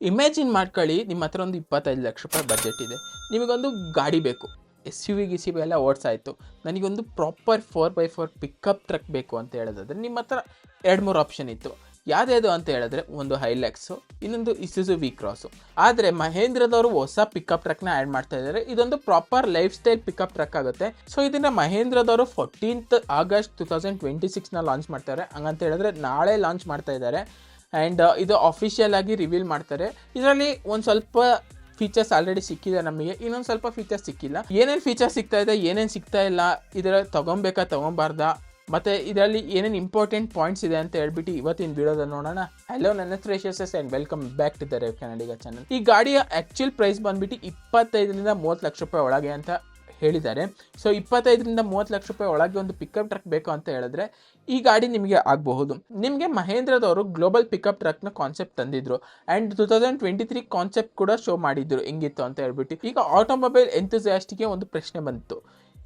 Imagine ಮಾಡ್ಕೊಳ್ಳಿ, ನಿಮ್ಮ ಹತ್ರ ಒಂದು 25 ಲಕ್ಷ ರೂಪಾಯಿ ಬಜೆಟ್ ಇದೆ, ನಿಮಗೊಂದು ಗಾಡಿ ಬೇಕು, SUV ಎಲ್ಲ ಓಡಿಸಾಯಿತು, ನನಗೊಂದು ಪ್ರಾಪರ್ 4x4 ಪಿಕಪ್ ಟ್ರಕ್ ಬೇಕು ಅಂತ ಹೇಳೋದಾದ್ರೆ ನಿಮ್ಮ ಹತ್ರ 2-3 ಆಪ್ಷನ್ ಇತ್ತು. ಯಾವುದ್ಯಾವುದು ಅಂತ ಹೇಳಿದ್ರೆ, ಒಂದು ಹೈಲೆಕ್ಸು, ಇನ್ನೊಂದು ಇಸುಜು ವಿ ಕ್ರಾಸು. ಆದರೆ ಮಹೇಂದ್ರದವರು ಹೊಸ ಪಿಕಪ್ ಟ್ರಕ್ನ ಆ್ಯಡ್ ಮಾಡ್ತಾ ಇದ್ದಾರೆ. ಇದೊಂದು proper life style pickup truck ಆಗುತ್ತೆ. ಸೊ ಇದನ್ನು ಮಹೇಂದ್ರದವರು 14th August 2026 ಲಾಂಚ್ ಮಾಡ್ತಾರೆ. ಹಂಗಂತ ಹೇಳಿದ್ರೆ ನಾಳೆ ಲಾಂಚ್ ಮಾಡ್ತಾ ಇದ್ದಾರೆ. ಆ್ಯಂಡ್ ಇದು ಅಫಿಷಿಯಲ್ ಆಗಿ ರಿವೀಲ್ ಮಾಡ್ತಾರೆ. ಇದರಲ್ಲಿ ಒಂದು ಸ್ವಲ್ಪ ಫೀಚರ್ಸ್ ಆಲ್ರೆಡಿ ಸಿಕ್ಕಿದೆ ನಮಗೆ, ಇನ್ನೊಂದು ಸ್ವಲ್ಪ ಫೀಚರ್ಸ್ ಸಿಕ್ಕಿಲ್ಲ. ಏನೇನು ಫೀಚರ್ಸ್ ಸಿಗ್ತಾ ಇದೆ, ಏನೇನು ಸಿಗ್ತಾ ಇಲ್ಲ, ಇದರ ತೊಗೊಬೇಕಾ ತೊಗೊಬಾರ್ದಾ, ಮತ್ತು ಇದರಲ್ಲಿ ಏನೇನು ಇಂಪಾರ್ಟೆಂಟ್ ಪಾಯಿಂಟ್ಸ್ ಇದೆ ಅಂತ ಹೇಳ್ಬಿಟ್ಟು ಇವತ್ತಿನ ವಿಡಿಯೋದಲ್ಲಿ ನೋಡೋಣ. ಹಲೋ, ನನ್ನ ಹೆಸರು Yashas and welcome back to the rev Kannadiga channel. ಈ ಗಾಡಿಯ ಆ್ಯಕ್ಚುಯಲ್ ಪ್ರೈಸ್ ಬಂದುಬಿಟ್ಟು 25ರಿಂದ 30 ಲಕ್ಷ ರೂಪಾಯಿ ಒಳಗೆ ಅಂತ ಹೇಳಿದ್ದಾರೆ. ಸೊ 25ರಿಂದ 30 ಲಕ್ಷ ರೂಪಾಯಿ ಒಳಗೆ ಒಂದು ಪಿಕಪ್ ಟ್ರಕ್ ಬೇಕು ಅಂತ ಹೇಳಿದ್ರೆ ಈ ಗಾಡಿ ನಿಮಗೆ ಆಗಬಹುದು. ನಿಮಗೆ ಮಹೇಂದ್ರದವರು ಗ್ಲೋಬಲ್ ಪಿಕಪ್ ಟ್ರಕ್ನ ಕಾನ್ಸೆಪ್ಟ್ ತಂದಿದ್ರು ಆ್ಯಂಡ್ 2023 ಕಾನ್ಸೆಪ್ಟ್ ಕೂಡ ಶೋ ಮಾಡಿದ್ರು ಹೆಂಗಿತ್ತು ಅಂತ ಹೇಳ್ಬಿಟ್ಟು. ಈಗ ಆಟೋಮೊಬೈಲ್ ಎಂಥೂಸಿಯಾಸ್ಟ್ಗೆ ಒಂದು ಪ್ರಶ್ನೆ ಬಂತು,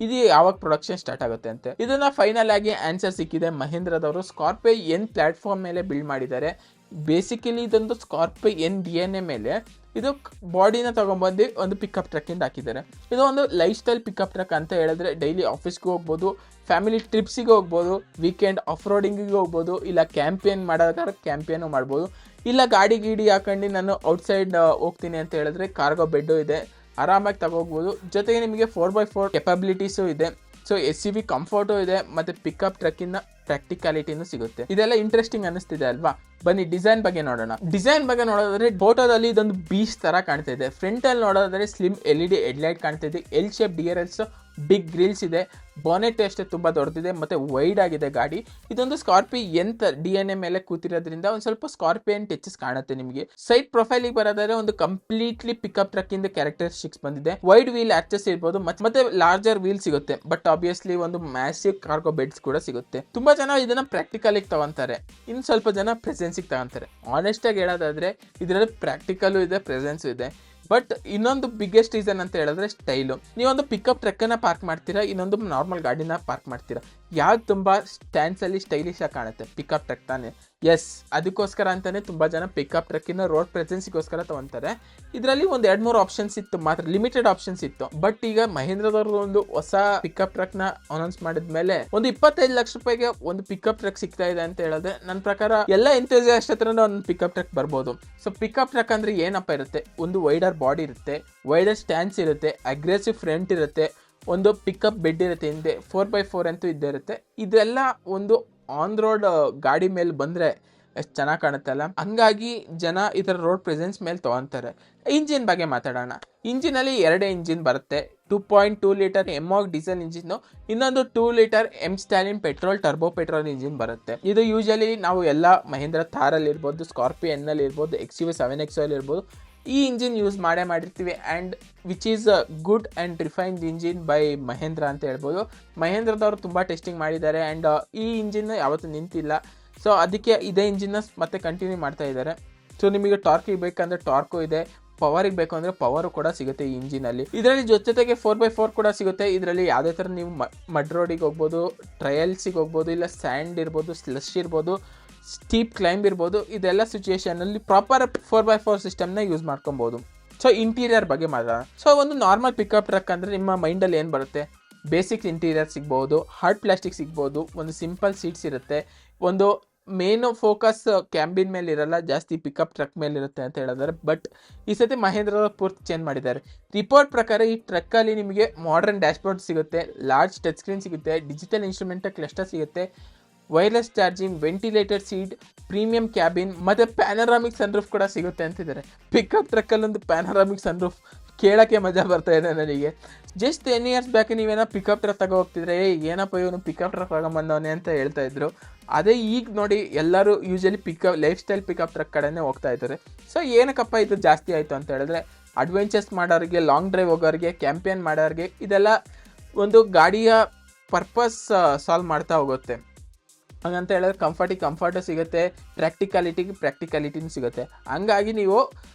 ಇದು ಯಾವಾಗ ಪ್ರೊಡಕ್ಷನ್ ಸ್ಟಾರ್ಟ್ ಆಗುತ್ತೆ ಅಂತ. ಇದನ್ನ ಫೈನಲ್ ಆಗಿ ಆನ್ಸರ್ ಸಿಕ್ಕಿದೆ. ಮಹೇಂದ್ರದವರು ಸ್ಕಾರ್ಪಿಯೋ ಎನ್ ಪ್ಲಾಟ್ಫಾರ್ಮ್ ಮೇಲೆ ಬಿಲ್ಡ್ ಮಾಡಿದ್ದಾರೆ. ಬೇಸಿಕಲಿ ಇದೊಂದು ಸ್ಕಾರ್ಪಿಯೋ ಎನ್ DNA ಮೇಲೆ ಇದು ಬಾಡಿನ ತೊಗೊಂಬಂದು ಒಂದು ಪಿಕಪ್ ಟ್ರಕ್ಕಿಂದ ಹಾಕಿದ್ದಾರೆ. ಇದು ಒಂದು ಲೈಫ್ ಸ್ಟೈಲ್ ಪಿಕಪ್ ಟ್ರಕ್ ಅಂತ ಹೇಳಿದ್ರೆ ಡೈಲಿ ಆಫೀಸ್ಗೆ ಹೋಗ್ಬೋದು, ಫ್ಯಾಮಿಲಿ ಟ್ರಿಪ್ಸಿಗೆ ಹೋಗ್ಬೋದು, ವೀಕೆಂಡ್ ಆಫ್ ರೋಡಿಂಗಿಗೆ ಹೋಗ್ಬೋದು, ಇಲ್ಲ ಕ್ಯಾಂಪೇನ್ ಮಾಡೋದಾದ್ರೆ ಕ್ಯಾಂಪೇನು ಮಾಡ್ಬೋದು, ಇಲ್ಲ ಗಾಡಿ ಹಾಕೊಂಡು ನಾನು ಔಟ್ಸೈಡ್ ಹೋಗ್ತೀನಿ ಅಂತ ಹೇಳಿದ್ರೆ ಕಾರ್ಗೋ ಬೆಡ್ಡು ಇದೆ, ಆರಾಮಾಗಿ ತಗೋಗ್ಬೋದು. ಜೊತೆಗೆ ನಿಮಗೆ 4x4 ಕೆಪಬಿಲಿಟೀಸು ಇದೆ. ಸೊ SUV ಕಂಫರ್ಟು ಇದೆ, ಮತ್ತು ಪಿಕಪ್ ಟ್ರಕ್ಕಿನ ಪ್ರಾಕ್ಟಿಕಾಲಿಟಿನೂ ಸಿಗುತ್ತೆ. ಇದೆಲ್ಲ ಇಂಟ್ರೆಸ್ಟಿಂಗ್ ಅನ್ನಿಸ್ತಿದೆ ಅಲ್ವಾ? ಬನ್ನಿ ಡಿಸೈನ್ ಬಗ್ಗೆ ನೋಡೋಣ. ಡಿಸೈನ್ ಬಗ್ಗೆ ನೋಡೋದಾದ್ರೆ ಫೋಟೋದಲ್ಲಿ ಇದೊಂದು ಬೀಚ್ ತರ ಕಾಣ್ತಾ ಇದೆ. ಫ್ರಂಟ್ ಅಲ್ಲಿ ನೋಡೋದಾದ್ರೆ ಸ್ಲಿಮ್ LED ಹೆಡ್ಲೈಟ್ ಕಾಣ್ತಾ ಇದೆ. L shape DRLs, big grills ಇದೆ. ಬಾನೆಟ್ ಅಷ್ಟೇ ತುಂಬಾ ದೊಡ್ಡದಿದೆ ಮತ್ತೆ ವೈಡ್ ಆಗಿದೆ ಗಾಡಿ. ಇದೊಂದು ಸ್ಕಾರ್ಪಿಯೋ ಎನ್ DNA ಮೇಲೆ ಕೂತಿರೋದ್ರಿಂದ ಒಂದು ಸ್ವಲ್ಪ ಸ್ಕಾರ್ಪಿಯನ್ ಟಚಸ್ ಕಾಣುತ್ತೆ ನಿಮಗೆ. ಸೈಡ್ ಪ್ರೊಫೈಲಿಗೆ ಬರೋದಾದ್ರೆ ಒಂದು ಕಂಪ್ಲೀಟ್ಲಿ ಪಿಕಪ್ ಟ್ರಕ್ ಇಂದ ಕ್ಯಾರೆಕ್ಟರಿಸ್ಟಿಕ್ಸ್ ಬಂದಿದೆ. ವೈಡ್ ವೀಲ್ ಆಕ್ಸೆಸ್ ಇರ್ಬೋದು, ಮತ್ತೆ ಲಾರ್ಜರ್ ವೀಲ್ ಸಿಗುತ್ತೆ. ಬಟ್ ಆಬ್ವಿಯಸ್ಲಿ ಒಂದು ಮ್ಯಾಸಿವ್ ಕಾರ್ಗೋ ಬೆಡ್ಸ್ ಕೂಡ ಸಿಗುತ್ತೆ. ತುಂಬಾ ಜನ ಇದನ್ನ ಪ್ರಾಕ್ಟಿಕಲ್ ತಗೊಂತಾರೆ, ಇನ್ನು ಸ್ವಲ್ಪ ಜನ ಪ್ರೆಸೆನ್ಸಿಗೆ ತಗೊಂತಾರೆ. ಆನೆಸ್ಟ್ ಆಗಿ ಹೇಳೋದಾದ್ರೆ ಇದರಲ್ಲಿ ಪ್ರಾಕ್ಟಿಕಲ್ ಇದೆ, ಪ್ರೆಸೆನ್ಸ್ ಇದೆ. ಬಟ್ ಇನ್ನೊಂದು ಬಿಗ್ಗೆಸ್ಟ್ ರೀಸನ್ ಅಂತ ಹೇಳಿದ್ರೆ ಸ್ಟೈಲು. ನೀವೊಂದು ಪಿಕಪ್ ಟ್ರಕ್ಕನ್ನು ಪಾರ್ಕ್ ಮಾಡ್ತೀರಾ, ಇನ್ನೊಂದು ನಾರ್ಮಲ್ ಗಾಡಿನ ಪಾರ್ಕ್ ಮಾಡ್ತೀರಾ, ಯಾವ್ದು ತುಂಬ ಸ್ಟ್ಯಾನ್ಸಲ್ಲಿ ಸ್ಟೈಲಿಶ್ ಆಗಿ ಕಾಣುತ್ತೆ? ಪಿಕಪ್ ಟ್ರಕ್ ತಾನೆ. ಎಸ್, ಅದಕ್ಕೋಸ್ಕರ ಅಂತಾನೆ ತುಂಬ ಜನ ಪಿಕಪ್ ಟ್ರಕ್ಕಿನ ರೋಡ್ ಪ್ರೆಸೆನ್ಸಿಗೋಸ್ಕರ ತಗೊಂತಾರೆ. ಇದರಲ್ಲಿ ಒಂದು 2-3 ಆಪ್ಷನ್ಸ್ ಇತ್ತು, ಮಾತ್ರ ಲಿಮಿಟೆಡ್ ಆಪ್ಷನ್ಸ್ ಇತ್ತು. ಬಟ್ ಈಗ ಮಹೇಂದ್ರದವ್ರು ಒಂದು ಹೊಸ ಪಿಕಪ್ ಟ್ರಕ್ನ ಅನೌನ್ಸ್ ಮಾಡಿದ್ಮೇಲೆ ಒಂದು 25 ಲಕ್ಷ ರೂಪಾಯಿಗೆ ಒಂದು ಪಿಕಪ್ ಟ್ರಕ್ ಸಿಗ್ತಾ ಇದೆ ಅಂತ ಹೇಳಿದ್ರೆ ನನ್ನ ಪ್ರಕಾರ ಎಲ್ಲ ಎಂಥೂಸಿಯಾಸ್ಟ್ ಹತ್ರನೂ ಒಂದು ಪಿಕಪ್ ಟ್ರಕ್ ಬರ್ಬೋದು. ಸೊ ಪಿಕಪ್ ಟ್ರಕ್ ಅಂದ್ರೆ ಏನಪ್ಪ ಇರುತ್ತೆ? ಒಂದು ವೈಡರ್ ಬಾಡಿ ಇರುತ್ತೆ, ವೈಡರ್ ಸ್ಟ್ಯಾನ್ಸ್ ಇರುತ್ತೆ, ಅಗ್ರೆಸಿವ್ ಫ್ರಂಟ್ ಇರುತ್ತೆ, ಒಂದು ಪಿಕಪ್ ಬೆಡ್ ಇರುತ್ತೆ, ಹಿಂದೆ 4x4 ಅಂತೂ ಇದ್ದೇ ಇರುತ್ತೆ. ಇದೆಲ್ಲ ಒಂದು ಆನ್ ರೋಡ್ ಗಾಡಿ ಮೇಲೆ ಬಂದರೆ ಎಷ್ಟು ಚೆನ್ನಾಗಿ ಕಾಣುತ್ತೆ ಅಲ್ಲ? ಹಂಗಾಗಿ ಜನ ಇದರ ರೋಡ್ ಪ್ರೆಸೆನ್ಸ್ ಮೇಲೆ ತೊಗೊತಾರೆ. ಇಂಜಿನ್ ಬಗ್ಗೆ ಮಾತಾಡೋಣ. ಇಂಜಿನಲ್ಲಿ 2 ಇಂಜಿನ್ ಬರುತ್ತೆ. 2.2 ಲೀಟರ್ ಎಮಾಗ್ ಡೀಸೆಲ್ ಇಂಜಿನ್ನು, ಇನ್ನೊಂದು 2 litre M Stalin turbo petrol engine ಬರುತ್ತೆ. ಇದು ಯೂಶಲಿ ನಾವು ಎಲ್ಲ ಮಹೇಂದ್ರ ಥಾರಲ್ಲಿ ಇರ್ಬೋದು, ಸ್ಕಾರ್ಪಿಯೋ ಎನ್ನಲ್ಲಿ ಇರ್ಬೋದು, XUV 7X ಅಲ್ಲಿ ಇರ್ಬೋದು, ಈ ಇಂಜಿನ್ ಯೂಸ್ ಮಾಡಿರ್ತೀವಿ. And which is a good and refined engine by Mahindra ಅಂತ ಹೇಳ್ಬೋದು. ಮಹೇಂದ್ರದವರು ತುಂಬ ಟೆಸ್ಟಿಂಗ್ ಮಾಡಿದ್ದಾರೆ ಆ್ಯಂಡ್ ಈ ಇಂಜಿನ್ ಯಾವತ್ತೂ ನಿಂತಿಲ್ಲ. ಸೊ ಅದಕ್ಕೆ ಇದೇ ಇಂಜಿನ್ನ ಮತ್ತೆ ಕಂಟಿನ್ಯೂ ಮಾಡ್ತಾ ಇದ್ದಾರೆ. ಸೊ ನಿಮಗೆ ಟಾರ್ಕಿಗೆ ಬೇಕಂದರೆ ಟಾರ್ಕು ಇದೆ, ಪವರಿಗೆ ಬೇಕು ಅಂದರೆ ಪವರು ಕೂಡ ಸಿಗುತ್ತೆ ಈ ಇಂಜಿನಲ್ಲಿ. ಇದರಲ್ಲಿ ಜೊತೆಗೆ 4x4 ಕೂಡ ಸಿಗುತ್ತೆ. ಇದರಲ್ಲಿ ಯಾವುದೇ ಥರ ನೀವು ಮಡ್ ರೋಡಿಗೆ ಹೋಗ್ಬೋದು, ಟ್ರಯಲ್ಸಿಗೆ ಹೋಗ್ಬೋದು, ಇಲ್ಲ ಸ್ಯಾಂಡ್ ಇರ್ಬೋದು, ಸ್ಲಶ್ ಇರ್ಬೋದು, ಸ್ಟೀಪ್ ಕ್ಲೈಂಬ್ ಇರ್ಬೋದು. ಇದೆಲ್ಲ ಸಿಚುವೇಶನಲ್ಲಿ ಪ್ರಾಪರ್ 4x4 ಸಿಸ್ಟಮ್ನ ಯೂಸ್ ಮಾಡ್ಕೊಬೋದು. ಸೊ ಇಂಟೀರಿಯರ್ ಬಗ್ಗೆ ಮಾತಾಡೋಣ. ಸೊ ಒಂದು ನಾರ್ಮಲ್ ಪಿಕಪ್ ಟ್ರಕ್ ಅಂದರೆ ನಿಮ್ಮ ಮೈಂಡಲ್ಲಿ ಏನು ಬರುತ್ತೆ? ಬೇಸಿಕ್ ಇಂಟೀರಿಯರ್ ಸಿಗ್ಬೋದು, ಹಾರ್ಡ್ ಪ್ಲಾಸ್ಟಿಕ್ ಸಿಗ್ಬೋದು, ಒಂದು ಸಿಂಪಲ್ ಸೀಟ್ಸ್ ಇರುತ್ತೆ, ಒಂದು ಮೇನ್ ಫೋಕಸ್ ಕ್ಯಾಬಿನ್ ಮೇಲೆ ಇರಲ್ಲ, ಜಾಸ್ತಿ ಪಿಕಪ್ ಟ್ರಕ್ ಮೇಲೆ ಇರುತ್ತೆ ಅಂತ ಹೇಳಿದ್ದಾರೆ. ಬಟ್ ಈ ಸತಿ ಮಹೇಂದ್ರ ಪೂರ್ತಿ ಚೇಂಜ್ ಮಾಡಿದ್ದಾರೆ. ರಿಪೋರ್ಟ್ ಪ್ರಕಾರ ಈ ಟ್ರಕ್ಕಲ್ಲಿ ನಿಮಗೆ ಮಾಡರ್ನ್ ಡ್ಯಾಶ್ಬೋರ್ಡ್ ಸಿಗುತ್ತೆ, ಲಾರ್ಜ್ ಟಚ್ ಸ್ಕ್ರೀನ್ ಸಿಗುತ್ತೆ, ಡಿಜಿಟಲ್ ಇನ್ಸ್ಟ್ರೂಮೆಂಟ್ ಕ್ಲಸ್ಟರ್ ಸಿಗುತ್ತೆ, wireless charging, ventilated seat, premium cabin, ಮತ್ತು ಪ್ಯಾನರಾಮಿಕ್ ಸನ್ರೂಫ್ ಕೂಡ ಸಿಗುತ್ತೆ ಅಂತಿದ್ದಾರೆ. ಪಿಕಪ್ ಟ್ರಕ್ಕಲ್ಲಿ ಒಂದು ಪ್ಯಾನರಾಮಿಕ್ ಸನ್ರೂಫ್ ಕೇಳೋಕ್ಕೆ ಮಜಾ ಬರ್ತಾ ಇದೆ ನನಗೆ. ಜಸ್ಟ್ 10 years ಬ್ಯಾಕ್ ನೀವೇನೋ ಪಿಕಪ್ ಟ್ರಕ್ ತಗೋ ಹೋಗ್ತಿದ್ರೆ, ಏನಪ್ಪ ಇವನು ಪಿಕಪ್ ಟ್ರಕ್ ತಗೊಂಬಂದವನೇ ಅಂತ ಹೇಳ್ತಾ ಇದ್ರು. ಅದೇ ಈಗ ನೋಡಿ ಎಲ್ಲರೂ usually life style pickup truck ಕಡೆನೇ ಹೋಗ್ತಾ ಇದ್ದಾರೆ. ಸೊ ಏನಕ್ಕಪ್ಪ ಇದು ಜಾಸ್ತಿ ಆಯಿತು ಅಂತ ಹೇಳಿದ್ರೆ, ಅಡ್ವೆಂಚರ್ಸ್ ಮಾಡೋರಿಗೆ, ಲಾಂಗ್ ಡ್ರೈವ್ ಹೋಗೋರಿಗೆ, ಕ್ಯಾಂಪೇನ್ ಮಾಡೋರಿಗೆ ಇದೆಲ್ಲ ಒಂದು ಗಾಡಿಯ ಪರ್ಪಸ್ ಸಾಲ್ವ್ ಮಾಡ್ತಾ ಹೋಗುತ್ತೆ. ಹಂಗಂತ ಹೇಳಿದ್ರೆ ಕಂಫರ್ಟು ಸಿಗುತ್ತೆ, ಪ್ರಾಕ್ಟಿಕಾಲಿಟಿನೂ ಸಿಗುತ್ತೆ. ಹಂಗಾಗಿ ನೀವು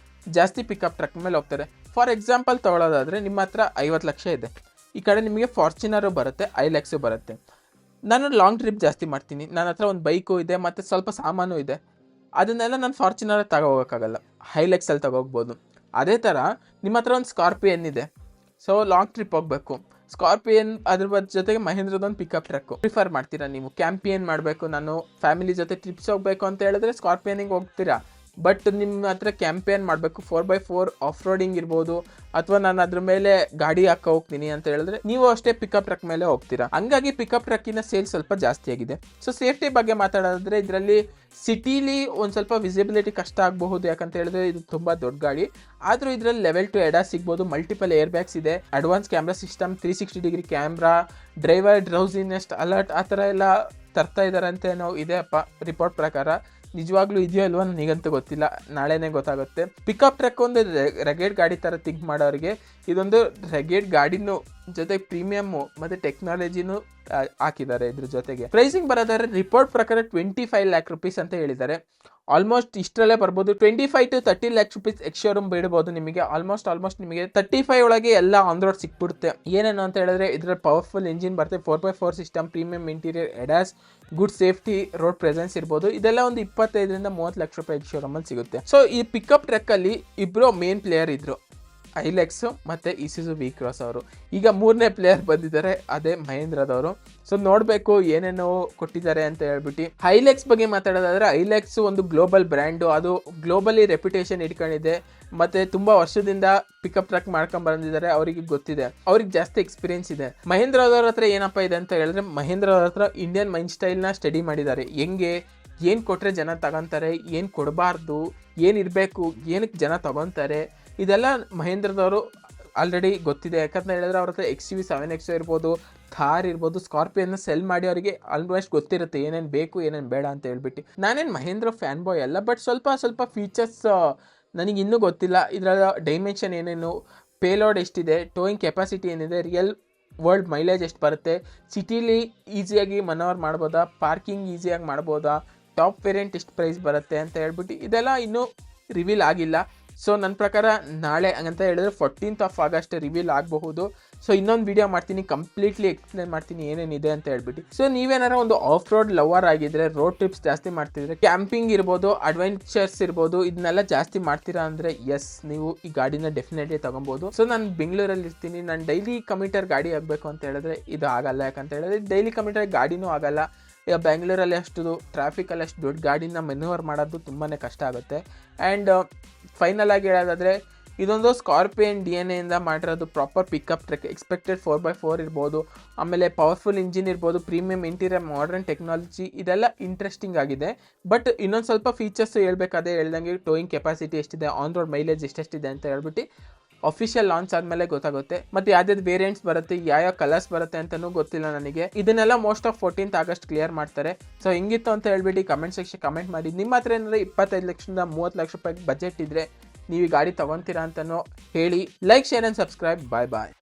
ಜಾಸ್ತಿ ಪಿಕಪ್ ಟ್ರಕ್ ಮೇಲೆ ಹೋಗ್ತಾರೆ. ಫಾರ್ ಎಕ್ಸಾಂಪಲ್ ತೊಗೊಳ್ಳೋದಾದರೆ, ನಿಮ್ಮ ಹತ್ರ 50 ಲಕ್ಷ ಇದೆ, ಈ ಕಡೆ ನಿಮಗೆ ಫಾರ್ಚುನರು ಬರುತ್ತೆ, ಐಲೆಕ್ಸು ಬರುತ್ತೆ. ನಾನು ಲಾಂಗ್ ಟ್ರಿಪ್ ಜಾಸ್ತಿ ಮಾಡ್ತೀನಿ, ನನ್ನ ಹತ್ರ ಒಂದು ಬೈಕು ಇದೆ ಮತ್ತು ಸ್ವಲ್ಪ ಸಾಮಾನು ಇದೆ, ಅದನ್ನೆಲ್ಲ ನಾನು ಫಾರ್ಚುನರ್ ತಗೋ ಹೋಗೋಕ್ಕಾಗಲ್ಲ. ಹೈಲೆಕ್ಸಲ್ಲಿ ತಗೋಗ್ಬೋದು. ಅದೇ ಥರ ನಿಮ್ಮ ಹತ್ರ ಒಂದು ಸ್ಕಾರ್ಪಿಯನ್ ಇದೆ, ಸೊ ಲಾಂಗ್ ಟ್ರಿಪ್ ಹೋಗಬೇಕು, ಸ್ಕಾರ್ಪಿಯನ್ ಅದ್ರ ಜೊತೆಗೆ ಮಹೇಂದ್ರದೊಂದು ಪಿಕಪ್ ಟ್ರಕ್ಕು ಪ್ರಿಫರ್ ಮಾಡ್ತೀರಾ ನೀವು. ಕ್ಯಾಂಪಿಯನ್ ಮಾಡಬೇಕು, ನಾನು ಫ್ಯಾಮಿಲಿ ಜೊತೆ ಟ್ರಿಪ್ಸ್ ಹೋಗಬೇಕು ಅಂತ ಹೇಳಿದ್ರೆ ಸ್ಕಾರ್ಪಿಯನಿಗೆ ಹೋಗ್ತೀರಾ. ಬಟ್ ನಿಮ್ಮ ಹತ್ರ ಕ್ಯಾಂಪೇನ್ ಮಾಡಬೇಕು, 4x4 ಆಫ್ ರೋಡಿಂಗ್ ಇರ್ಬೋದು, ಅಥವಾ ನಾನು ಅದ್ರ ಮೇಲೆ ಗಾಡಿ ಹಾಕೋ ಹೋಗ್ತೀನಿ ಅಂತ ಹೇಳಿದ್ರೆ ನೀವು ಅಷ್ಟೇ ಪಿಕಪ್ ಟ್ರಕ್ ಮೇಲೆ ಹೋಗ್ತೀರಾ. ಹಂಗಾಗಿ ಪಿಕಪ್ ಟ್ರಕ್ಕಿನ ಸೇಲ್ ಸ್ವಲ್ಪ ಜಾಸ್ತಿ ಆಗಿದೆ. ಸೊ ಸೇಫ್ಟಿ ಬಗ್ಗೆ ಮಾತಾಡೋದಾದ್ರೆ ಇದರಲ್ಲಿ ಸಿಟಿಲಿ ಒಂದು ಸ್ವಲ್ಪ ವಿಸಿಬಿಲಿಟಿ ಕಷ್ಟ ಆಗಬಹುದು, ಯಾಕಂತ ಹೇಳಿದ್ರೆ ಇದು ತುಂಬ ದೊಡ್ಡ ಗಾಡಿ. ಆದರೂ ಇದರಲ್ಲಿ ಲೆವೆಲ್ 2 ಎಡಾಸ್ ಸಿಗ್ಬೋದು, ಮಲ್ಟಿಪಲ್ ಏರ್ ಬ್ಯಾಗ್ಸ್ ಇದೆ, advance camera system, 360 degree camera, driver drowsiness alert ಆ ಥರ ಎಲ್ಲ ತರ್ತಾ ಇದ್ದಾರೆ ಅಂತ ನಾವು ಇದೆ ಅಪ್ಪ ರಿಪೋರ್ಟ್ ಪ್ರಕಾರ. ನಿಜವಾಗ್ಲೂ ಇದೆಯೋ ಅಲ್ವಾ ನನಗಂತೂ ಗೊತ್ತಿಲ್ಲ, ನಾಳೆನೇ ಗೊತ್ತಾಗುತ್ತೆ. ಪಿಕಪ್ ಟ್ರಕ್ ಒಂದು ರೆಗೇಡ್ ಗಾಡಿ ಥರ ಥಿಂಕ್ ಮಾಡೋರಿಗೆ ಇದೊಂದು ರೆಗೇಡ್ ಗಾಡಿನೂ ಜೊತೆಗೆ ಪ್ರೀಮಿಯಮ್ಮು ಮತ್ತು ಟೆಕ್ನಾಲಜಿನೂ ಹಾಕಿದ್ದಾರೆ. ಇದ್ರ ಜೊತೆಗೆ ಪ್ರೈಸಿಂಗ್ ಬರೋದಾದ್ರೆ ರಿಪೋರ್ಟ್ ಪ್ರಕಾರ 25 ಲ್ಯಾಕ್ ರುಪೀಸ್ ಅಂತ ಹೇಳಿದ್ದಾರೆ. ಆಲ್ಮೋಸ್ಟ್ ಇಷ್ಟರಲ್ಲೇ ಬರ್ಬೋದು. 25 to 30 lac rupees X showroom ಬಿಡ್ಬೋದು ನಿಮಗೆ. ಆಲ್ಮೋಸ್ಟ್ ನಿಮಗೆ 35 ಒಳಗೆ ಎಲ್ಲ ಆನ್ ರೋಡ್ ಸಿಕ್ಬಿಡುತ್ತೆ. ಏನೇನು ಅಂತ ಹೇಳಿದ್ರೆ ಇದರಲ್ಲಿ ಪವರ್ಫುಲ್ ಇಂಜಿನ್ ಬರುತ್ತೆ, 4x4 system, premium interior, ADAS, good safety, road presence ಇರ್ಬೋದು. ಇದೆಲ್ಲ ಒಂದು 25 to 30 ಲಕ್ಷ ರೂಪಾಯಿ ಎಕ್ಸ್ ಶೋರೂಮಲ್ಲಿ ಸಿಗುತ್ತೆ. ಸೊ ಈ ಪಿಕಪ್ ಟ್ರಕ್ಕಲ್ಲಿ ಇಬ್ಬರು ಮೇನ್ ಪ್ಲೇಯರ್ ಇದ್ರು, ಹೈಲೆಕ್ಸು ಮತ್ತು ಇಸುಜು ವಿ ಕ್ರಾಸ್ ಅವರು. ಈಗ 3ನೇ ಪ್ಲೇಯರ್ ಬಂದಿದ್ದಾರೆ, ಅದೇ ಮಹೇಂದ್ರದವರು. ಸೊ ನೋಡಬೇಕು ಏನೇನೋ ಕೊಟ್ಟಿದ್ದಾರೆ ಅಂತ ಹೇಳ್ಬಿಟ್ಟು. ಹೈಲೆಕ್ಸ್ ಬಗ್ಗೆ ಮಾತಾಡೋದಾದ್ರೆ ಹೈಲೆಕ್ಸ್ ಒಂದು ಗ್ಲೋಬಲ್ ಬ್ರ್ಯಾಂಡು, ಅದು ಗ್ಲೋಬಲಿ ರೆಪ್ಯುಟೇಷನ್ ಇಟ್ಕೊಂಡಿದೆ ಮತ್ತು ತುಂಬ ವರ್ಷದಿಂದ ಪಿಕಪ್ ಟ್ರಕ್ ಮಾಡ್ಕೊಂಡು ಬಂದಿದ್ದಾರೆ. ಅವರಿಗೆ ಗೊತ್ತಿದೆ, ಅವ್ರಿಗೆ ಜಾಸ್ತಿ ಎಕ್ಸ್ಪೀರಿಯನ್ಸ್ ಇದೆ. ಮಹೇಂದ್ರದವ್ರ ಹತ್ರ ಏನಪ್ಪ ಇದೆ ಅಂತ ಹೇಳಿದ್ರೆ ಮಹೇಂದ್ರವ್ರ ಹತ್ರ ಇಂಡಿಯನ್ ಮೈಂಡ್ ಸ್ಟೈಲ್ನ ಸ್ಟಡಿ ಮಾಡಿದ್ದಾರೆ. ಹೆಂಗೆ ಏನು ಕೊಟ್ಟರೆ ಜನ ತಗೊತಾರೆ, ಏನು ಕೊಡಬಾರ್ದು, ಏನಿರಬೇಕು, ಏನಕ್ಕೆ ಜನ ತಗೊತಾರೆ, ಇದೆಲ್ಲ ಮಹೇಂದ್ರದವರು ಆಲ್ರೆಡಿ ಗೊತ್ತಿದೆ. ಯಾಕಂತ ಹೇಳಿದ್ರೆ ಅವ್ರ ಹತ್ರ XUV 7X ಇರ್ಬೋದು, ಥಾರ್ ಇರ್ಬೋದು, ಸ್ಕಾರ್ಪಿಯನ್ನ ಸೆಲ್ ಮಾಡಿ ಅವರಿಗೆ ಆಲ್ಮೋಸ್ಟ್ ಗೊತ್ತಿರುತ್ತೆ ಏನೇನು ಬೇಕು ಏನೇನು ಬೇಡ ಅಂತ ಹೇಳ್ಬಿಟ್ಟು. ನಾನೇನು ಮಹೇಂದ್ರ ಫ್ಯಾನ್ ಬಾಯ್ ಅಲ್ಲ, ಬಟ್ ಸ್ವಲ್ಪ ಫೀಚರ್ಸ್ ನನಗೆ ಇನ್ನೂ ಗೊತ್ತಿಲ್ಲ. ಇದರ ಡೈಮೆನ್ಷನ್ ಏನೇನು, ಪೇಲೋಡ್ ಎಷ್ಟಿದೆ, ಟೋಯಿಂಗ್ ಕೆಪಾಸಿಟಿ ಏನಿದೆ, ರಿಯಲ್ ವರ್ಲ್ಡ್ ಮೈಲೇಜ್ ಎಷ್ಟು ಬರುತ್ತೆ, ಸಿಟಿಲಿ ಈಸಿಯಾಗಿ ಮನೋವರ್ ಮಾಡ್ಬೋದಾ, ಪಾರ್ಕಿಂಗ್ ಈಸಿಯಾಗಿ ಮಾಡ್ಬೋದಾ, ಟಾಪ್ ವೇರಿಯಂಟ್ ಎಷ್ಟು ಪ್ರೈಸ್ ಬರುತ್ತೆ ಅಂತ ಹೇಳ್ಬಿಟ್ಟು ಇದೆಲ್ಲ ಇನ್ನೂ ರಿವೀಲ್ ಆಗಿಲ್ಲ. ಸೊ ನನ್ನ ಪ್ರಕಾರ ನಾಳೆ ಅಂತ ಹೇಳಿದ್ರೆ 14th of August ರಿವೀಲ್ ಆಗಬಹುದು. ಸೊ ಇನ್ನೊಂದು ವಿಡಿಯೋ ಮಾಡ್ತೀನಿ, ಕಂಪ್ಲೀಟ್ಲಿ ಎಕ್ಸ್ಪ್ಲೇನ್ ಮಾಡ್ತೀನಿ ಏನೇನಿದೆ ಅಂತ ಹೇಳ್ಬಿಟ್ಟು. ಸೊ ನೀವೇನಾರ ಒಂದು ಆಫ್ ರೋಡ್ ಲವರ್ ಆಗಿದ್ರೆ, ರೋಡ್ ಟ್ರಿಪ್ಸ್ ಜಾಸ್ತಿ ಮಾಡ್ತಿದ್ರೆ, ಕ್ಯಾಂಪಿಂಗ್ ಇರ್ಬೋದು, ಅಡ್ವೆಂಚರ್ಸ್ ಇರ್ಬೋದು, ಇದನ್ನೆಲ್ಲ ಜಾಸ್ತಿ ಮಾಡ್ತೀರಾ ಅಂದರೆ ಎಸ್, ನೀವು ಈ ಗಾಡಿನ ಡೆಫಿನೆಟ್ಲಿ ತೊಗೊಬೋದು. ಸೊ ನಾನು ಬೆಂಗಳೂರಲ್ಲಿ ಇರ್ತೀನಿ, ನಾನು ಡೈಲಿ ಕಮ್ಯೂಟರ್ ಗಾಡಿ ಆಗಬೇಕು ಅಂತ ಹೇಳಿದ್ರೆ ಇದು ಆಗಲ್ಲ. ಯಾಕಂತ ಹೇಳಿದ್ರೆ ಡೈಲಿ ಕಮ್ಯೂಟರ್ ಗಾಡಿನೂ ಆಗಲ್ಲ. ಈಗ ಬೆಂಗಳೂರಲ್ಲಿ ಅಷ್ಟು ಟ್ರಾಫಿಕಲ್ಲಿ ಅಷ್ಟು ದೊಡ್ಡ ಗಾಡಿನ ಮೆನ್ಯೂವರ್ ಮಾಡೋದು ತುಂಬಾ ಕಷ್ಟ ಆಗುತ್ತೆ. ಆ್ಯಂಡ್ ಫೈನಲ್ ಆಗಿ ಹೇಳೋದಾದರೆ ಇದೊಂದು ಸ್ಕಾರ್ಪಿಯನ್ DNA ಇಂದ ಮಾಡಿರೋದು proper pickup truck. Expected 4x4 ಇರ್ಬೋದು, ಆಮೇಲೆ ಪವರ್ಫುಲ್ ಇಂಜಿನ್ ಇರ್ಬೋದು, ಪ್ರೀಮಿಯಂ ಇಂಟೀರಿಯರ್, ಮಾಡರ್ನ್ ಟೆಕ್ನಾಲಜಿ, ಇದೆಲ್ಲ ಇಂಟ್ರೆಸ್ಟಿಂಗ್ ಆಗಿದೆ. ಬಟ್ ಇನ್ನೊಂದು ಸ್ವಲ್ಪ ಫೀಚರ್ಸ್ ಹೇಳ್ಬೇಕಾದ್ರೆ ಹೇಳ್ದಂಗೆ ಟೋಯಿಂಗ್ ಕೆಪಾಸಿಟಿ ಎಷ್ಟಿದೆ, ಆನ್ ರೋಡ್ ಮೈಲೇಜ್ ಎಷ್ಟೆಷ್ಟಿದೆ ಅಂತ ಹೇಳ್ಬಿಟ್ಟು ಅಫಿಷಿಯಲ್ ಲಾಂಚ್ ಆದಮೇಲೆ ಗೊತ್ತಾಗುತ್ತೆ. ಮತ್ತು ಯಾವ್ದಾದ್ರು ವೇರಿಯಂಟ್ಸ್ ಬರುತ್ತೆ, ಯಾವ ಕಲರ್ಸ್ ಬರುತ್ತೆ ಅಂತಲೂ ಗೊತ್ತಿಲ್ಲ ನನಗೆ. ಇದನ್ನೆಲ್ಲ most of 14th August clear ಮಾಡ್ತಾರೆ. ಸೊ ಹೆಂಗಿತ್ತು ಅಂತ ಹೇಳ್ಬಿಟ್ಟು ಕಮೆಂಟ್ ಸೆಕ್ಷನ್ ಕಮೆಂಟ್ ಮಾಡಿ. ನಿಮ್ಮ ಹತ್ರ ಏನಾದ್ರೆ 25 ಲಕ್ಷದಿಂದ 30 ಲಕ್ಷ ರೂಪಾಯಿ ಬಜೆಟ್ ಇದ್ದರೆ ನೀವು ಈ ಗಾಡಿ ತೊಗೊತೀರಾ ಅಂತಲೂ ಹೇಳಿ. Like, share and subscribe. Bye.